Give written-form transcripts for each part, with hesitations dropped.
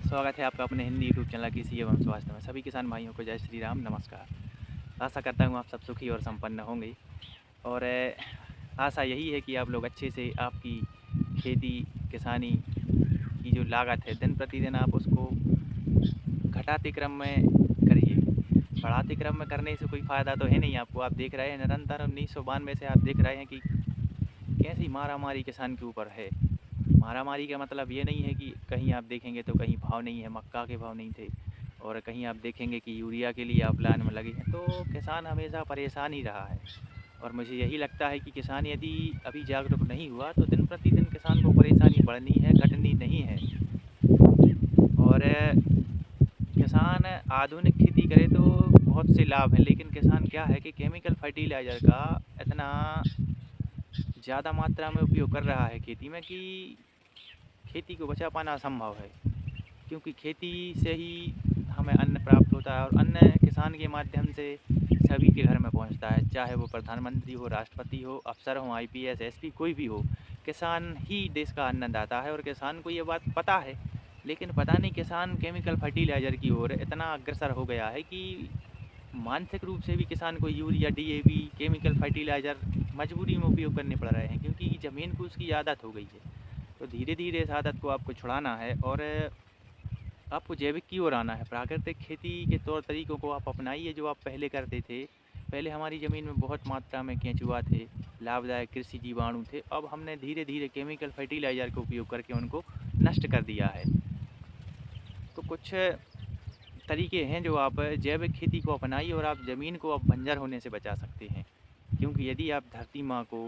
स्वागत है आपका अपने हिंदी यूट्यूब चैनल कृषि एवं स्वास्थ्य में। सभी किसान भाइयों को जय श्री राम, नमस्कार। आशा करता हूँ आप सब सुखी और संपन्न होंगे और आशा यही है कि आप लोग अच्छे से आपकी खेती किसानी की जो लागत है दिन प्रतिदिन आप उसको घटाते क्रम में करिए। बढ़ाते क्रम में करने से कोई फ़ायदा तो है नहीं आपको। आप देख रहे हैं निरंतर 1992 से आप देख रहे हैं कि कैसी मारामारी किसान के ऊपर है। मारामारी का मतलब ये नहीं है कि कहीं आप देखेंगे तो कहीं भाव नहीं है, मक्का के भाव नहीं थे, और कहीं आप देखेंगे कि यूरिया के लिए आप लाइन में लगे हैं, तो किसान हमेशा परेशान ही रहा है। और मुझे यही लगता है कि किसान यदि अभी जागरूक नहीं हुआ तो दिन प्रतिदिन किसान को परेशानी बढ़नी है, घटनी नहीं है। और किसान आधुनिक खेती करे तो बहुत से लाभ हैं, लेकिन किसान क्या है कि केमिकल फर्टिलाइज़र का इतना ज़्यादा मात्रा में उपयोग कर रहा है खेती में कि खेती को बचा पाना असंभव है। क्योंकि खेती से ही हमें अन्न प्राप्त होता है और अन्न किसान के माध्यम से सभी के घर में पहुंचता है, चाहे वो प्रधानमंत्री हो, राष्ट्रपति हो, अफसर हो, आईपीएस, एसपी कोई भी हो। किसान ही देश का अन्नदाता है और किसान को ये बात पता है। लेकिन पता नहीं किसान केमिकल फर्टिलाइज़र की ओर इतना अग्रसर हो गया है कि मानसिक रूप से भी किसान को यूरिया, डीएपी, केमिकल फर्टिलाइज़र मजबूरी में उपयोग करने पड़ रहे हैं, क्योंकि ज़मीन को उसकी आदत हो गई है। तो धीरे धीरे इस आदत को आपको छुड़ाना है और आपको जैविक की ओर आना है। प्राकृतिक खेती के तौर तरीकों को आप अपनाइए जो आप पहले करते थे। पहले हमारी ज़मीन में बहुत मात्रा में केंचुआ थे, लाभदायक कृषि जीवाणु थे। अब हमने धीरे धीरे केमिकल फर्टिलाइज़र का उपयोग करके उनको नष्ट कर दिया है। तो कुछ तरीके हैं जो आप जैविक खेती को अपनाइए और आप ज़मीन को अब बंजर होने से बचा सकते हैं। क्योंकि यदि आप धरती माँ को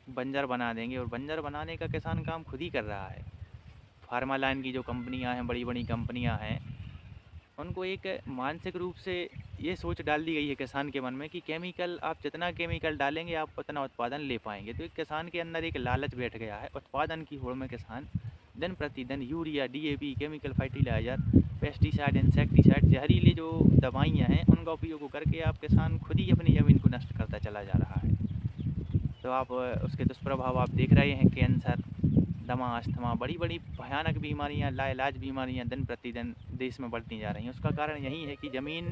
बंजर बना देंगे, और बंजर बनाने का किसान काम खुद ही कर रहा है। फार्मालाइन की जो कंपनियां हैं, बड़ी बड़ी कंपनियां हैं, उनको एक मानसिक रूप से ये सोच डाल दी गई है किसान के मन में कि केमिकल, आप जितना केमिकल डालेंगे आप उतना उत्पादन ले पाएंगे। तो एक किसान के अंदर एक लालच बैठ गया है। उत्पादन की होड़ में किसान दिन प्रतिदिन urea, DAP, chemical fertiliser, pesticide, insecticide, जहरीली जो दवाइयाँ हैं उनका उपयोग करके आप किसान खुद ही अपनी ज़मीन को नष्ट करता चला जा रहा है। तो आप उसके दुष्प्रभाव आप देख रहे हैं। कैंसर, दमा, अस्थमा, बड़ी बड़ी भयानक बीमारियां, लाइलाज बीमारियां दिन प्रतिदिन देश में बढ़ती जा रही हैं। उसका कारण यही है कि ज़मीन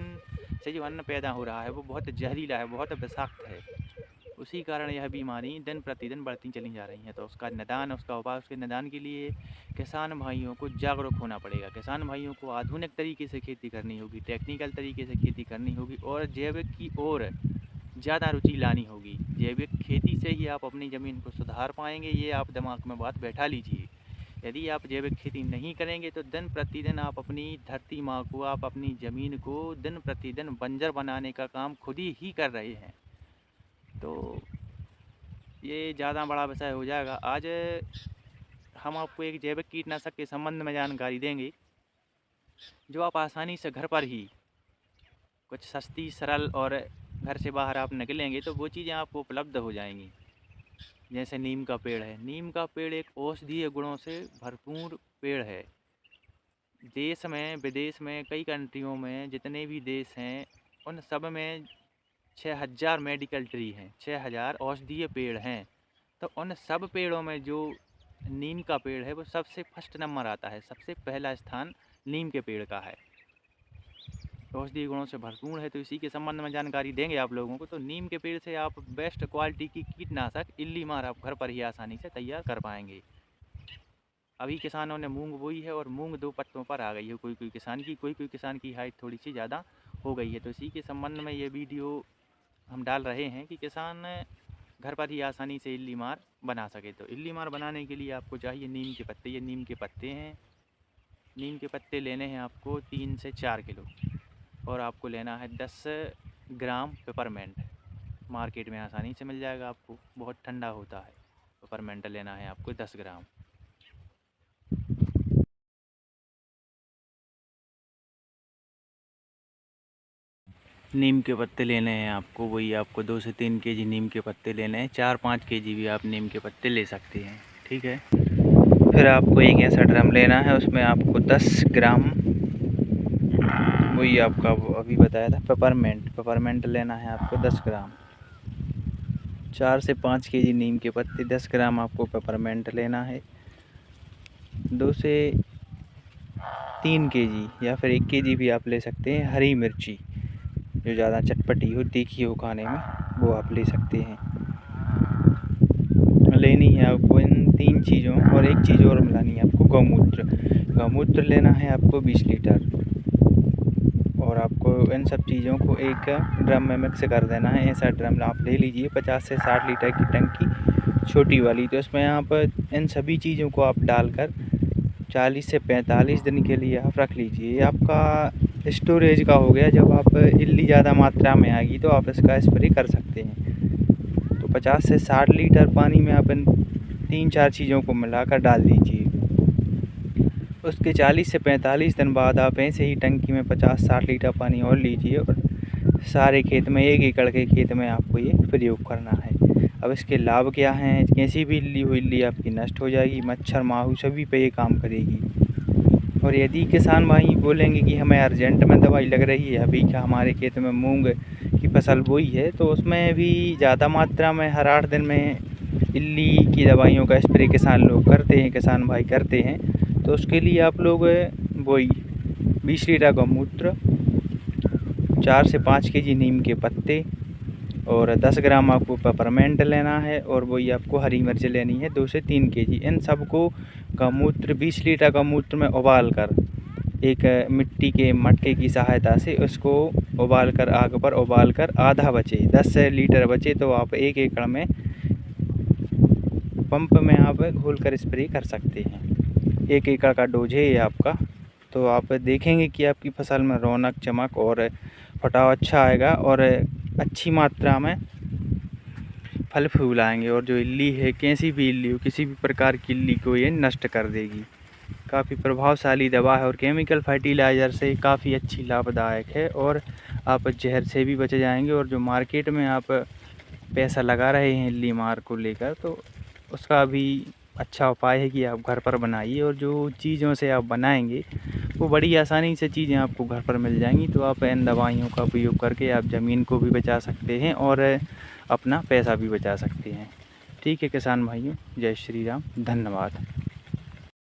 से जो अन्न पैदा हो रहा है वो बहुत जहरीला है, बहुत विषाक्त है। उसी कारण यह बीमारी दिन प्रतिदिन बढ़ती चली जा रही हैं। तो उसका निदान, उसका उपाय, उसके निदान के लिए किसान भाइयों को जागरूक होना पड़ेगा। किसान भाइयों को आधुनिक तरीके से खेती करनी होगी, टेक्निकल तरीके से खेती करनी होगी और जैविक की ओर ज़्यादा रुचि लानी होगी। जैविक खेती से ही आप अपनी ज़मीन को सुधार पाएंगे, ये आप दिमाग में बात बैठा लीजिए। यदि आप जैविक खेती नहीं करेंगे तो दिन प्रतिदिन आप अपनी धरती माँ को, आप अपनी ज़मीन को दिन प्रतिदिन बंजर बनाने का काम खुद ही कर रहे हैं। तो ये ज़्यादा बड़ा विषय हो जाएगा। आज हम आपको एक जैविक कीटनाशक के संबंध में जानकारी देंगे जो आप आसानी से घर पर ही, कुछ सस्ती, सरल, और घर से बाहर आप निकलेंगे तो वो चीज़ें आपको उपलब्ध हो जाएंगी। जैसे नीम का पेड़ है। नीम का पेड़ एक औषधीय गुणों से भरपूर पेड़ है। देश में, विदेश में, कई कंट्रियों में जितने भी देश हैं उन सब में 6000 मेडिकल ट्री हैं, 6000 औषधीय पेड़ हैं। तो उन सब पेड़ों में जो नीम का पेड़ है वो सबसे फर्स्ट नंबर आता है, सबसे पहला स्थान नीम के पेड़ का है। औषधीय गुणों से भरपूर है। तो इसी के संबंध में जानकारी देंगे आप लोगों को। तो नीम के पेड़ से आप बेस्ट क्वालिटी की कीटनाशक इल्लीमार आप घर पर ही आसानी से तैयार कर पाएंगे। अभी किसानों ने मूंग बोई है और मूंग 2 पत्तों पर आ गई है। कोई कोई किसान की हाइट थोड़ी सी ज़्यादा हो गई है। तो इसी के संबंध में ये वीडियो हम डाल रहे हैं कि किसान घर पर ही आसानी से इल्लीमार बना सके। तो इल्लीमार बनाने के लिए आपको चाहिए नीम के पत्ते। ये नीम के पत्ते हैं। नीम के पत्ते लेने हैं आपको 3 से 4 किलो, और आपको लेना है 10 ग्राम पेपरमेंट। मार्केट में आसानी से मिल जाएगा आपको, बहुत ठंडा होता है। पेपरमेंट लेना है आपको 10 ग्राम। नीम के पत्ते लेने हैं आपको, वही आपको 2 से 3 केजी नीम के पत्ते लेने हैं। 4-5 केजी भी आप नीम के पत्ते ले सकते हैं, ठीक है। फिर आपको एक ऐसा ड्रम लेना है, उसमें आपको 10 ग्राम, वही आपका अभी बताया था, पेपरमेंट लेना है आपको 10 ग्राम। 4 से 5 केजी नीम के पत्ते, 10 ग्राम आपको पेपरमेंट लेना है। 2 से 3 केजी या फिर 1 केजी भी आप ले सकते हैं हरी मिर्ची, जो ज़्यादा चटपटी हो, तीखी हो खाने में, वो आप ले सकते हैं। लेनी है आपको इन 3 चीज़ों, और एक चीज़ और मिलानी है आपको, गौमूत्र। गौमूत्र लेना है आपको 20 लीटर, और आपको इन सब चीज़ों को एक ड्रम में मिक्स कर देना है। ऐसा ड्रम आप ले लीजिए 50 से 60 लीटर की टंकी छोटी वाली, तो इसमें आप इन सभी चीज़ों को आप डालकर 40 से 45 दिन के लिए आप रख लीजिए। ये आपका स्टोरेज का हो गया। जब आप इल्ली ज़्यादा मात्रा में आएगी तो आप इसका स्प्रे कर सकते हैं। तो 50 से 60 लीटर पानी में आप इन 3-4 चीज़ों को मिलाकर डाल दीजिए। उसके 40 से 45 दिन बाद आप ऐसे ही टंकी में 50-60 लीटर पानी और लीजिए, और सारे खेत में, 1 एकड़ के खेत में आपको ये प्रयोग करना है। अब इसके लाभ क्या हैं? कैसी भी इल्ली आपकी नष्ट हो जाएगी, मच्छर माहू सभी पे ये काम करेगी। और यदि किसान भाई बोलेंगे कि हमें अर्जेंट में दवाई लग रही है, अभी क्या हमारे खेत में मूंग की फसल बोई है, तो उसमें भी ज़्यादा मात्रा में हर 8 दिन में इल्ली की दवाइयों का स्प्रे किसान लोग करते हैं, किसान भाई करते हैं। तो उसके लिए आप लोग वही 20 लीटर गौमूत्र, 4 से 5 केजी नीम के पत्ते, और 10 ग्राम आपको पेपरमेंट लेना है, और वही आपको हरी मिर्च लेनी है 2 से 3 केजी। इन सबको गौमूत्र 20 लीटर गौमूत्र में उबाल कर, एक मिट्टी के मटके की सहायता से उसको उबाल कर, आग पर उबाल कर आधा बचे, 10 लीटर बचे, तो आप 1 एकड़ में पंप में आप घोल कर स्प्रे कर सकते हैं। 1 एकड़ का डोज है ये आपका। तो आप देखेंगे कि आपकी फसल में रौनक, चमक और फटाव अच्छा आएगा, और अच्छी मात्रा में फल फूल आएंगे। और जो इल्ली है, कैसी भी इल्ली हो, किसी भी प्रकार की इल्ली को ये नष्ट कर देगी। काफ़ी प्रभावशाली दवा है, और केमिकल फर्टिलाइज़र से काफ़ी अच्छी लाभदायक है, और आप जहर से भी बच जाएंगे। और जो मार्केट में आप पैसा लगा रहे हैं इल्ली मार को लेकर, तो उसका भी अच्छा उपाय है कि आप घर पर बनाइए, और जो चीज़ों से आप बनाएंगे वो बड़ी आसानी से चीज़ें आपको घर पर मिल जाएंगी। तो आप इन दवाइयों का उपयोग करके आप ज़मीन को भी बचा सकते हैं, और अपना पैसा भी बचा सकते हैं। ठीक है किसान भाइयों, जय श्री राम, धन्यवाद।